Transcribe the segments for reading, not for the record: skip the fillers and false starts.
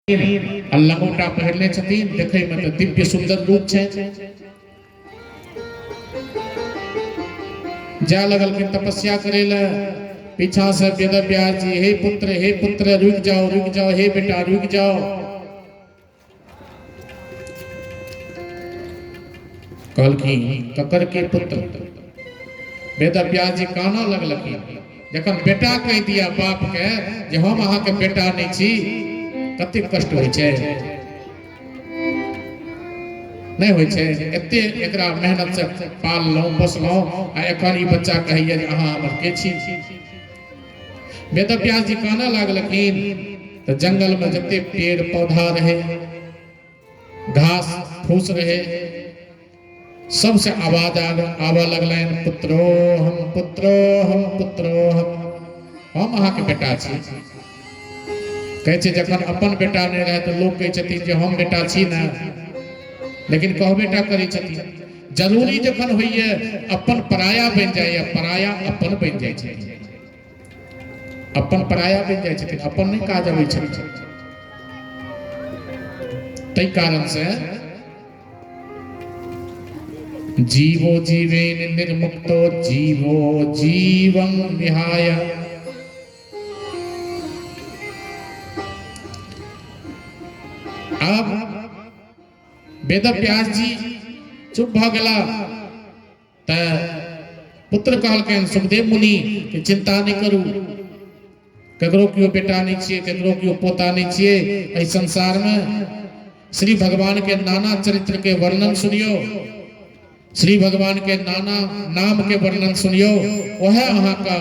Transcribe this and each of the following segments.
लंगोटा पहरले छथिन, देखै में तो दिव्य सुंदर रूप छै। जा लगल के तपस्या करे ला, पीछा से वेदव्यास जी हे पुत्र रुक जाओ, हे बेटा रुक जाओ। कहलखिन ककर के पुत्र? वेदव्यास जी काना लगलखिन, जखन बेटा कह दिया बाप के जे हम अहाँ के बेटा नहीं छी, कते कष्ट होय छै, नहीं होय छै? एते एकरा मेहनत से पाललौ पोसलौ, आ एखन ई बच्चा कहैया जे अहाँ हमर के छी। वेदव्यास जी काना लागलखिन, तो जंगल में जते पेड़ पौधा रहे, घास फूस रहे, सबसे आवाज आवा लगलैन, पुत्रो हम अहाँ के बेटा छी। कहै छै जखन अपन बेटा नहीं रहे तो लोग कहै छथिन जे हम बेटा छी ना, लेकिन कहबेटा करै छथिन। जरूरी जखन होइए अपन पराया बन जाए, पराया अपन बन जाए छै, अपन पराया बन जाए छथिन, अपन नहीं काज अबै छथिन। तै कारण से जीवो जीवेन निर्मुक्तो जीवो जीवं विहाय। अब वेदव्यास जी चुप भ गेला, त पुत्र कहलखिन सुखदेव मुनि कि चिंता नहीं करू, ककरो कियो बेटा नहीं छिए, ककरो कियो पोता नहीं छिए। एहि संसार में श्री भगवान के नाना चरित्र के वर्णन सुनियो, श्री भगवान के नाना नाम के वर्णन सुनियो, वह अहाँ का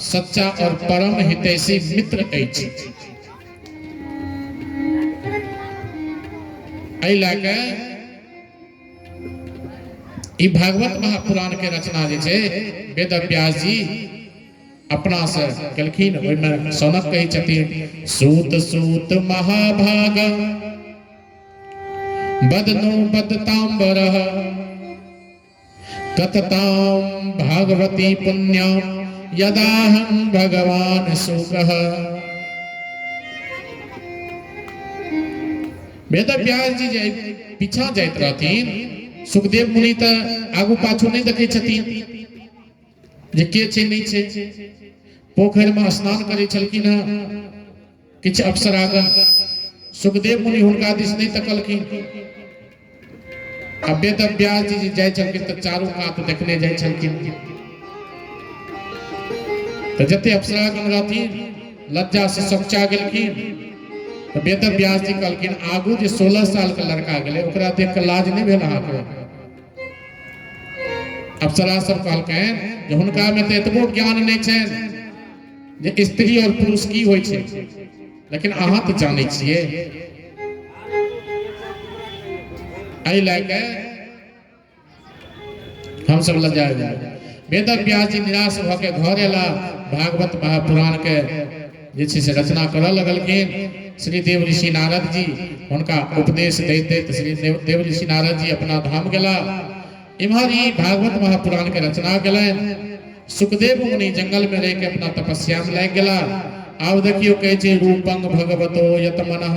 सच्चा और परम हितैषी मित्र अछि। एहि लाके ई भागवत महापुराण के रचना जे छै वेदव्यास जी अपना से केलखिन। ओहिमे सौनक कहै छथिन, सूत महाभाग बदनो बदतांबरः कथतां भागवती पुण्यां यदाहं भगवान सुखः। वेदव्यास जी जे पीछा जाइत रहथिन, सुखदेव मुनि त आगू पाछू नहीं देखे छथिन जे के छै नहीं छै। पोखर में स्नान करे छलखिन हँ किछ अप्सरागण, सुखदेव मुनि हुनका दिस नहीं तकलखिन। आ वेदव्यास जी जाय छलखिन त चारू कात देखने जाय छलखिन, त जते अप्सरागण रहथिन लज्जा से सकुचा गेलखिन। तो वेदव्यास जी कहलखिन आगू जे 16 साल के लड़का गेले ओकरा देख के लाज नहीं भेल अहाँ के? अप्सरा सब कहलखिन जे हुनका में तो एतबो ज्ञान नहीं छन जे स्त्री और पुरुष की होय छै, लेकिन अहाँ तो जानै छियै। एहि लाके हम सब लज्जा गेल। वेदव्यास जी निराश भ के घर एला, भागवत महापुराण के जे छै से रचना करऽ लगलखिन। श्री देव ऋषि नारद जी उनका उपदेश दैत श्री देव ऋषि नारद जी अपना धाम गेला। इम्हर ही भागवत महापुराण के रचना केलन। सुखदेव मुनि जंगल में रह के अपना तपस्या में लग गेला। आब देखियो कहै छै रूपंग भगवतो यत मनः,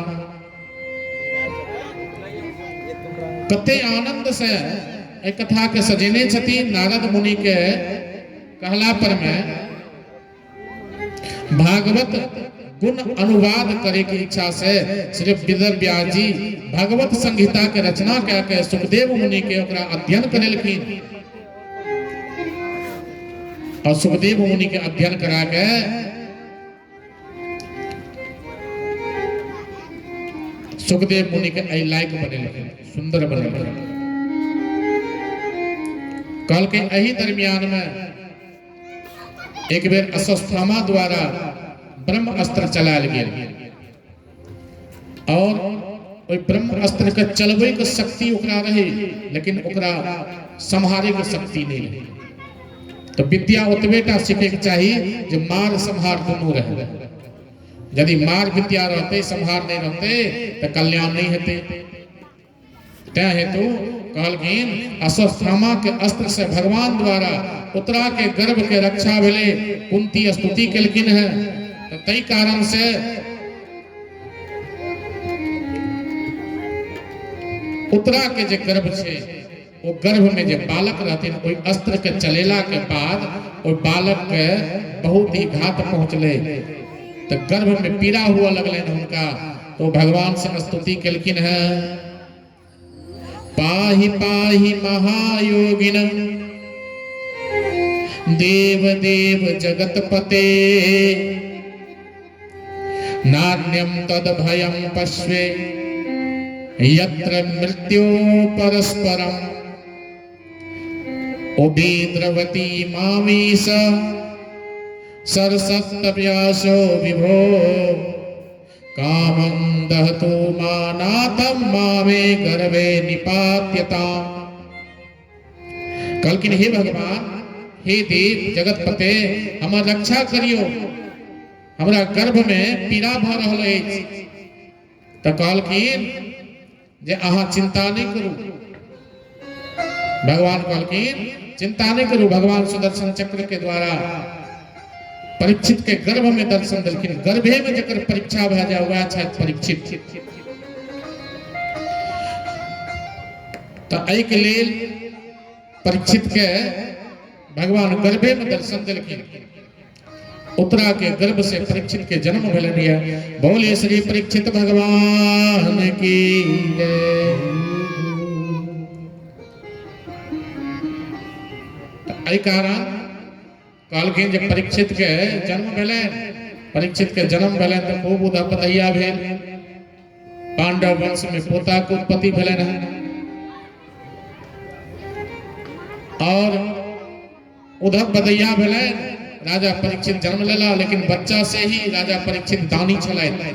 कते आनंद से ए कथा के सजेने छथिन। नारद मुनि के कहला पर में भागवत गुण अनुवाद करे की इच्छा से श्री वेदव्यास जी भगवत संहिता के रचना कऽ के सुखदेव मुनि के ओकरा अध्ययन करेलखिन। और सुखदेव मुनि के अध्ययन करा के सुखदेव मुनि के एहि लायक बनेलखिन, सुंदर बनेलखिन। कहलखिन एहि दरमियान में एक बेर अश्वत्थामा द्वारा ब्रह्म अस्त्र चलायल गेल, और ओइ ब्रह्म अस्त्र के चलबै के शक्ति ओकरा रहे, लेकिन ओकरा संहारे के शक्ति नहीं रहे। तो विद्या ओतबेटा सीखे के चाही जे मार संहार दोनों रहे। यदि मार विद्या रहते संहार नहीं रहते तो कल्याण नहीं हेते। तै हेतु कहलखिन अश्वत्थामा के अस्त्र से भगवान द्वारा उत्तरा के गर्भ के रक्षा भेले। कुंती स्तुति केलखिन है, तो तई कारण से उतरा के जे गर्भ छे वो गर्भ में जे बालक रहते ओई अस्त्र के चलेला के बाद ओई बालक के बहुत ही घात पहुंचले तो गर्भ में पीड़ा हुआ लगले उनका तो भगवान से स्तुति केलकिन है पाहि पाहि महायोगिन देव देव जगतपते नान्यं तद भयं पश्वे यत्र मृत्यो परस्परम उबीद्रवती मामीश सरसत्तव्यासो विभो कामं दहतु मानातं मामे गर्भे निपात्यताम्। कलकिन हे भगवान हे देव जगतपते हमर रक्षा करियो हमरा गर्भ में पीड़ा भ रहल अछि। त कहलकिन जे अहाँ चिंता नहीं करू। भगवान कहलकिन चिंता नहीं करू। भगवान सुदर्शन चक्र के द्वारा परीक्षित के गर्भ में दर्शन देलखिन। गर्भे में जकर परीक्षा भए जाए वह छथि परीक्षित। तो एहि के लेल परीक्षित के भगवान गर्भे में दर्शन देलखिन। उत्तरा के गर्भ से परीक्षित के जन्म भेलनि है। बोले श्री परीक्षित भगवान की जय। एहि कारण कहलखिन जे परीक्षित के जन्म भेलै। परीक्षित के जन्म भेलै तो खूब उदयपतैया भेल। पांडव वंश में पोता के उत्पत्ति भेलनि है। और उदयपतैया भेलै। राजा परीक्षित जन्म लेला लेकिन बच्चा से ही राजा परीक्षित दानी छलथि।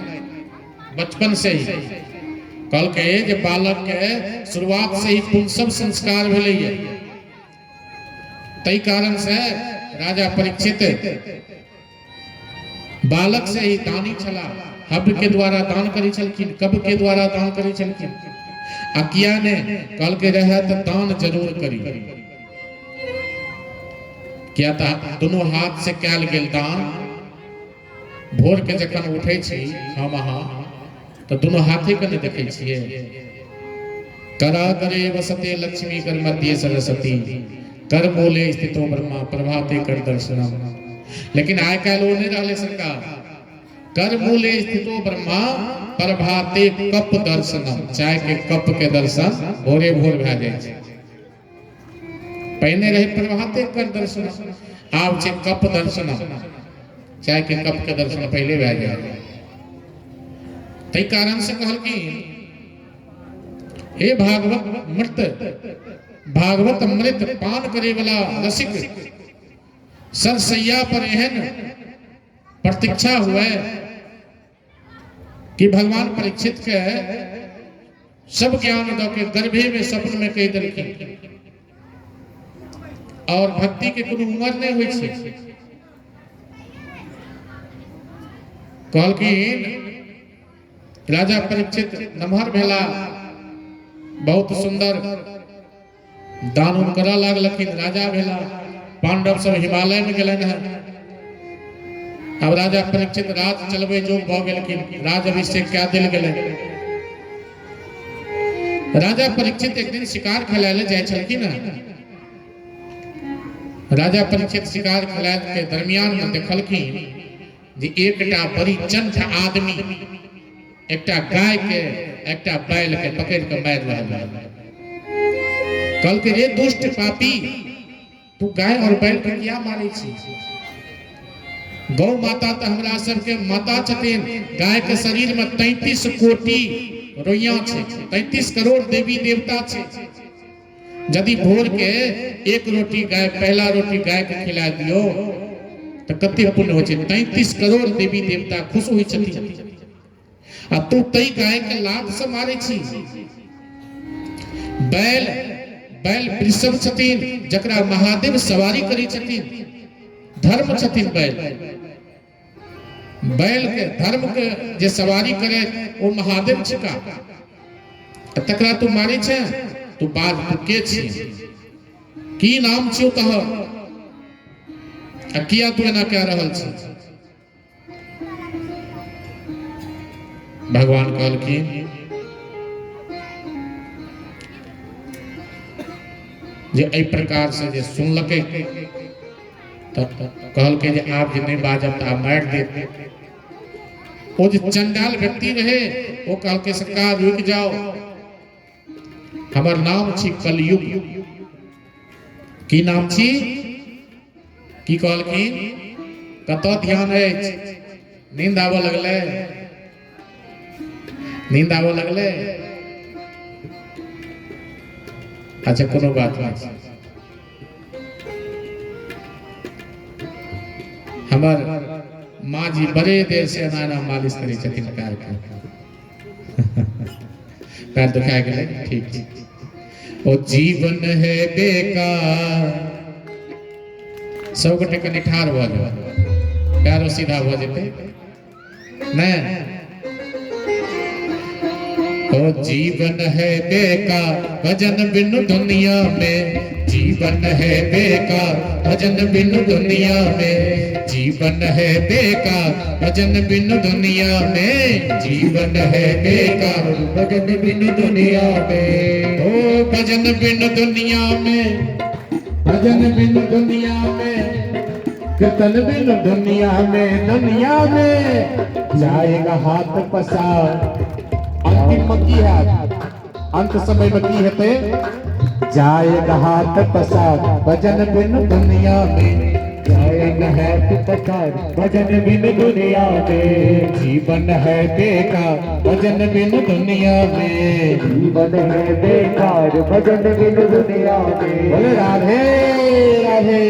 बचपन से ही कहलकै जे बालक के शुरुआत से ही पुंसव संस्कार भेलैया। तै कारण से राजा परीक्षित बालक से ही दानी छला। हव्य के द्वारा दान करै छलखिन। कब के द्वारा दान करै छलखिन। आ किया ने कहलकै रहे तो दान जरूर करी। क्या था दोनों हाथ से कैल गेल दान। भोर के जखन उठे छी हम अहाँ तो दोनों हाथे के नहीं देखे छिए। करा करे वसते लक्ष्मी कर मध्य सरस्वती कर मूले स्थितो ब्रह्मा प्रभाते कर दर्शनम। लेकिन आय काल वो नहीं रहले सरकार। कर मूले स्थितो ब्रह्मा प्रभाते कप दर्शनम। चाय के कप के दर्शन भोरे भोर भए जाए छै। पहले रहे प्रभाते कर दर्शन आब छै कप दर्शन। चाय के कप के दर्शन पहले भए जाए। तै कारण से कहलखिन हे भागवत मृत भागवत अमृत पान करे वाला रसिक सरसैया पर एहन प्रतीक्षा हुए कि भगवान परीक्षित के सब ज्ञान द के गर्भे में स्वप्न में कह देलखिन। और भक्ति के कोनो उम्र नहीं हुई छै। कहलखिन राजा परीक्षित नमहर भेला। बहुत सुंदर दान उन करऽ लागलखिन। राजा भेला। पांडव सब हिमालय में गेलनि हैं। अब राजा परीक्षित राज चलबे जोग भ गेलखिन। राज अभिषेक कए देल गेलै। राजा परीक्षित एक दिन शिकार खेलाय ले जाय छलखिन। राजा परीक्षित शिकार खेलाय के दरमियान में देखलखिन जे एकटा बड़ी चंठ आदमी एकटा गाय के एकटा बैल के पकड़ के मार रहल है। कल के रे दुष्ट पापी तू गाय और बैल के किया मारे छी। गौ माता तो हमरा सबके माता छथिन। गाय के शरीर में 33 कोटि रोइया छै। 33 करोड़ देवी देवता छै। यदि भोर के एक रोटी गाय पहला रोटी गाय के खिला दियो तो कते पुण्य हो छै। 33 करोड़ देवी देवता खुश होई छथिन। आ तू तई गाय के लात से मारे छी। बैल बैल वृषभ छथिन जकरा महादेव सवारी करी छथिन। धर्म छथिन बैल। बैल के धर्म के जे सवारी करे वो महादेव छिका। तकरा तू मारे छै। तू बात तू के छी की नाम छियो तोहर आ किया तू एना कह रहल छी। भगवान कहलखिन जे एहि प्रकार से जे सुनलकै तो कहलकै जे आप जे नहीं बाजब तो आप मारि देब। वो जो चंडाल व्यक्ति रहे वो कहलकै सरकार रुक जाओ, हमर नाम छी कलयुग। की नाम छी? की कहलखिन? कतौ ध्यान अछि? नींद आबऽ लगलै? नींद आबऽ लगलै? अच्छा कोनो बात नहीं, हमर माँ जी बड़े देर से हमारा मालिश करी छथिन पैर के। पैर दुखा गए, ठीक। ओ जीवन है बेकार, सब गोटे कनि ठाढ़ भ जाओ, पैरो सीधा भ जेतै नहीं। ओ जीवन है बेकार भजन बिन दुनिया में, जीवन है बेकार भजन बिन दुनिया में, जीवन है बेकार भजन बिन दुनिया में, जीवन है बेकार भजन बिन दुनिया में। ओ भजन बिन दुनिया में, भजन बिन दुनिया में, कीर्तन बिन दुनिया में, दुनिया में जाएगा हाथ पसार। अंतिम में की है? अंत समय में की हेते? जाएगा हाथ पसार भजन बिन दुनिया में, जाएगा हाथ पसार भजन बिन दुनिया में, जीवन है बेकार भजन बिन दुनिया में, जीवन है बेकार भजन बिन दुनिया में। बोले राधे राधे।